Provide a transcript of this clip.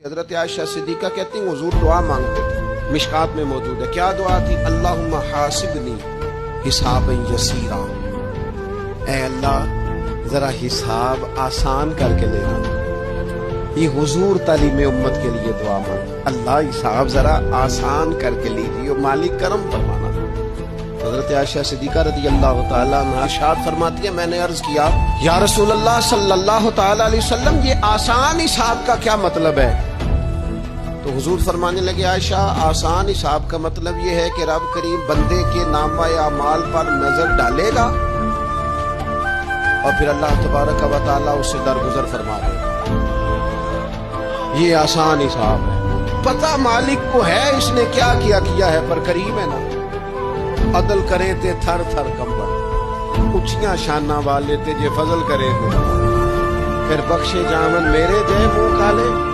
حضرت عائشہ صدیقہ کہتی ہیں حضور دعا مانگتے تھے، مشکات میں موجود ہے۔ کیا دعا تھی؟ اللہم حاسبنی حسابا یسیرا، اے اللہ ذرا حساب آسان کر کے لینا۔ یہ حضور تعلیم امت کے لیے دعا مانگ، اللہ حساب ذرا آسان کر کے لیجیے، مالک کرم فرمانا۔ حضرت عائشہ صدیقہ رضی اللہ تعالیٰ عنہا ارشاد فرماتی ہے، میں نے عرض کیا یا رسول اللہ صلی اللہ تعالیٰ علیہ وسلم یہ آسان حساب کا کیا مطلب ہے؟ تو حضور فرمانے لگے، عائشہ آسان حساب کا مطلب یہ ہے کہ رب کریم بندے کے نامہ اعمال پر نظر ڈالے گا اور پھر اللہ تبارک و تعالیٰ اس سے درگزر فرما دے گا۔ یہ آسان حساب ہے، پتہ مالک کو ہے اس نے کیا کیا ہے، پر کریم ہے نا۔ عدل کرے تے تھر تھر کمبن، اچھیاں شانہ والے تے جے فضل کرے تے پھر بخشے جامن میرے جے منہ کالے۔